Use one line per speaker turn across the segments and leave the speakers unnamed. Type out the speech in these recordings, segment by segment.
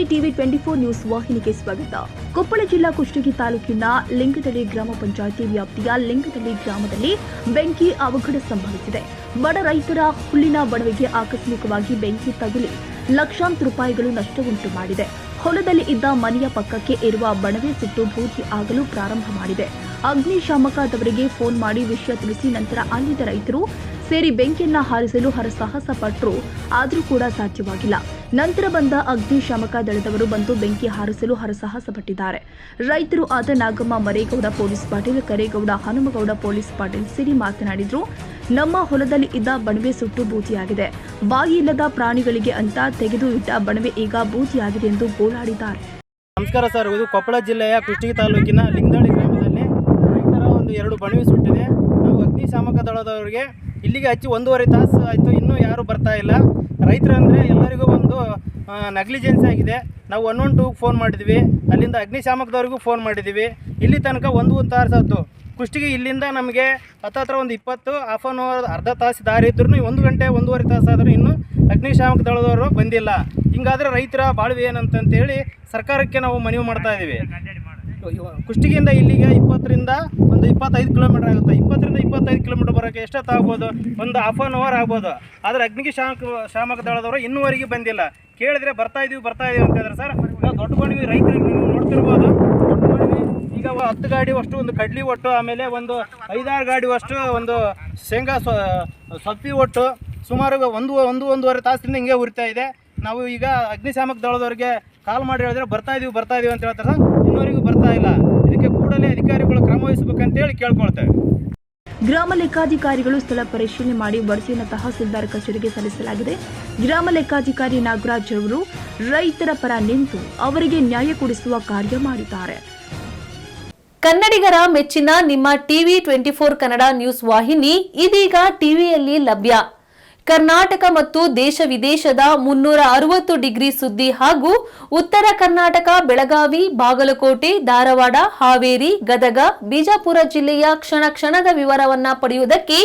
TV 24 news ವಾಹಿನಿಗೆ ಸ್ವಾಗತ. ಕೊಪ್ಪಳ ಜಿಲ್ಲಾ ಕುಷ್ಟಗಿ ತಾಲೂಕಿನ ಲಿಂಗದಳ್ಳಿ ಗ್ರಾಮ ಪಂಚಾಯಿತಿ ವ್ಯಾಪ್ತಿಯ ಲಿಂಗದಳ್ಳಿ ಗ್ರಾಮದಲ್ಲಿ ಬೆಂಕಿ ಅವಘಡ ಸಂಭವಿಸಿದೆ. ಬಡ ರೈತರ ಹುಲ್ಲಿನ ಬಣವೆಗೆ ಆಕಸ್ಮಿಕವಾಗಿ ಬೆಂಕಿ ತಗುಲಿ ಲಕ್ಷಾಂತರ ರೂಪಾಯಿಗಳು ನಷ್ಟವುಂಟು ಮಾಡಿದೆ. ಹೊಲದಲ್ಲಿ ಇದ್ದ ಮನೆಯ ಪಕ್ಕಕ್ಕೆ ಇರುವ ಬಣವೆ ಸುಟ್ಟು ಬೂದಿ ಆಗಲು ಪ್ರಾರಂಭ ಮಾಡಿದೆ. ಅಗ್ನಿಶಾಮಕದವರಿಗೆ ಫೋನ್ ಮಾಡಿ ವಿಷಯ ತಿಳಿಸಿ ನಂತರ ಅಲ್ಲಿದ್ದ ರೈತರು ಸೇರಿ ಬೆಂಕಿಯನ್ನ ಹಾರಿಸಲು ಹರಸಾಹಸ ಪಟ್ಟರು, ಆದರೂ ಕೂಡ ಸಾಧ್ಯವಾಗಿಲ್ಲ. ನಂತರ ಬಂದ ಅಗ್ನಿಶಾಮಕ ದಳದವರು ಬಂದು ಬೆಂಕಿ ಹಾರಿಸಲು ಹರಸಾಹಸ ಪಟ್ಟಿದ್ದಾರೆ. ರೈತರು ಆದ ನಾಗಮ್ಮ ಮರೇಗೌಡ ಪೊಲೀಸ್ ಪಾಟೀಲ್, ಕರೇಗೌಡ ಹನುಮಗೌಡ ಪೊಲೀಸ್ ಪಾಟೀಲ್ ಸೇರಿ ಮಾತನಾಡಿದ್ರು. ನಮ್ಮ ಹೊಲದಲ್ಲಿ ಇದ್ದ ಬಣವೆ ಸುಟ್ಟು ಬೂದಿಯಾಗಿದೆ. ಬಾಯಿ ಇಲ್ಲದ ಪ್ರಾಣಿಗಳಿಗೆ ಅಂತ ತೆಗೆದು ಇಟ್ಟ ಬಣವೆ ಈಗ ಬೂದಿಯಾಗಿದೆ ಎಂದು ಗೋಳಾಡಿದ್ದಾರೆ.
ನಮಸ್ಕಾರ ಸರ್, ಇದು ಕೊಪ್ಪಳ ಜಿಲ್ಲೆಯ ಕುಷ್ಟಗಿ ತಾಲೂಕಿನ ಲಿಂಗದಳ್ಳಿ ಗ್ರಾಮದಲ್ಲಿ ರೈತರ ಒಂದು 2 ಬಣವೆ ಸುಟ್ಟಿದೆ. ನಾವು ಅಗ್ನಿಶಾಮಕ ದಳದವರಿಗೆ ಇಲ್ಲಿಗೆ ಹಚ್ಚಿ 1.5 ತಾಸು ಆಯಿತು, ಇನ್ನೂ ಯಾರೂ ಬರ್ತಾ ಇಲ್ಲ. ರೈತರಂದರೆ ಎಲ್ಲರಿಗೂ ಒಂದು ನೆಗ್ಲಿಜೆನ್ಸ್ ಆಗಿದೆ. ನಾವು 112ಗೆ ಫೋನ್ ಮಾಡಿದ್ವಿ, ಅಲ್ಲಿಂದ ಅಗ್ನಿಶಾಮಕದವ್ರಿಗೂ ಫೋನ್ ಮಾಡಿದ್ದೀವಿ. ಇಲ್ಲಿ ತನಕ 1 ತಾಸು ಆಯಿತು. ಕುಷ್ಟಗಿ ಇಲ್ಲಿಂದ ನಮಗೆ ಹತ್ತಿರ ಒಂದು 20 ಹಾಫ್ ಆನ್ ಅವರ್ ಅರ್ಧ ತಾಸು ದಾರಿ ಇದ್ರೂ 1 ಗಂಟೆ 1.5 ತಾಸು ಆದರೂ ಇನ್ನೂ ಅಗ್ನಿಶಾಮಕ ದಳದವರು ಬಂದಿಲ್ಲ. ಹಿಂಗಾದರೆ ರೈತರ ಬಾಳ್ವೆ ಏನಂತಂತೇಳಿ ಸರ್ಕಾರಕ್ಕೆ ನಾವು ಮನವಿ ಮಾಡ್ತಾ ಇದ್ದೀವಿ. ಕುಷ್ಟಗಿಯಿಂದ ಇಲ್ಲಿಗೆ 20ರಿಂದ ಒಂದು 25 ಕಿಲೋಮೀಟರ್ ಆಗುತ್ತೆ. 20ರಿಂದ 25 ಕಿಲೋಮೀಟರ್ ಬರೋಕ್ಕೆ ಎಷ್ಟೊತ್ತಾಗ್ಬೋದು? ಒಂದು ಹಾಫ್ ಆನ್ ಅವರ್ ಆಗ್ಬೋದು. ಆದರೆ ಅಗ್ನಿಶಾಮಕ ದಳದವರು ಇನ್ನೂವರೆಗೆ ಬಂದಿಲ್ಲ. ಕೇಳಿದ್ರೆ ಬರ್ತಾ ಇದೀವಿ ಅಂತ ಹೇಳಿದ್ರೆ ಸರ್, ದೊಡ್ಡ ಬಣವಿ ರೈತರಿಗೆ ನೀವು ನೋಡ್ತಿರ್ಬೋದು. ದೊಡ್ಡ ಬಣವಿ ಈಗ 10 ಗಾಡಿ ಅಷ್ಟು ಒಂದು ಕಡ್ಲಿ ಒಟ್ಟು, ಆಮೇಲೆ ಒಂದು 5-6 ಗಾಡಿ ಅಷ್ಟು ಒಂದು ಶೇಂಗಾ ಸೊಪ್ಪಿ ಒಟ್ಟು ಸುಮಾರು 1.5 ತಾಸಿನಿಂದ ಹಿಂಗೆ ಉರಿತಾ ಇದೆ. ನಾವು ಈಗ ಅಗ್ನಿಶಾಮಕ ದಳದವ್ರಿಗೆ ಕಾಲ್ ಮಾಡಿ ಹೇಳಿದ್ರೆ ಬರ್ತಾ ಇದೀವಿ ಅಂತ ಹೇಳ್ತಾರೆ. ಇನ್ನೂವರೆಗೂ ಬರ್ತಾ ಇಲ್ಲ. ಇದಕ್ಕೆ ಕೂಡಲೇ ಅಧಿಕಾರಿಗಳು ಕ್ರಮ ವಹಿಸಬೇಕಂತೇಳಿ ಕೇಳ್ಕೊಳ್ತೇವೆ.
ಗ್ರಾಮ ಲೆಕ್ಕಾಧಿಕಾರಿಗಳು ಸ್ಥಳ ಪರಿಶೀಲನೆ ಮಾಡಿ ವರದಿಯನ್ನು ತಹಸೀಲ್ದಾರ್ ಕಚೇರಿಗೆ ಸಲ್ಲಿಸಲಾಗಿದೆ. ಗ್ರಾಮ ಲೆಕ್ಕಾಧಿಕಾರಿ ನಾಗರಾಜ್ ಅವರು ರೈತರ ಪರ ನಿಂತು ಅವರಿಗೆ ನ್ಯಾಯ ಕೊಡಿಸುವ ಕಾರ್ಯ ಮಾಡಿದ್ದಾರೆ.
ಕನ್ನಡಿಗರ ಮೆಚ್ಚಿನ ನಿಮ್ಮ ಟಿವಿ 24 ಕನ್ನಡ ನ್ಯೂಸ್ ವಾಹಿನಿ ಇದೀಗ ಟಿವಿಯಲ್ಲಿ ಲಭ್ಯ. ಕರ್ನಾಟಕ ಮತ್ತು ದೇಶ ವಿದೇಶದ 360 ಡಿಗ್ರಿ ಸುದ್ದಿ ಹಾಗೂ ಉತ್ತರ ಕರ್ನಾಟಕ, ಬೆಳಗಾವಿ, ಬಾಗಲಕೋಟೆ, ಧಾರವಾಡ, ಹಾವೇರಿ, ಗದಗ, ಬಿಜಾಪುರ ಜಿಲ್ಲೆಯ ಕ್ಷಣ ಕ್ಷಣದ ವಿವರವನ್ನ ಪಡೆಯುವುದಕ್ಕೆ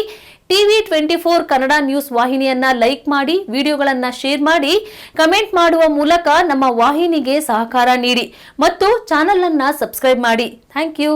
ಟಿವಿ 24 ಕನ್ನಡ ನ್ಯೂಸ್ ವಾಹಿನಿಯನ್ನ ಲೈಕ್ ಮಾಡಿ, ವಿಡಿಯೋಗಳನ್ನ ಶೇರ್ ಮಾಡಿ, ಕಮೆಂಟ್ ಮಾಡುವ ಮೂಲಕ ನಮ್ಮ ವಾಹಿನಿಗೆ ಸಹಕಾರ ನೀಡಿ ಮತ್ತು ಚಾನೆಲ್ ಅನ್ನ ಸಬ್ಸ್ಕ್ರೈಬ್ ಮಾಡಿ. Thank you.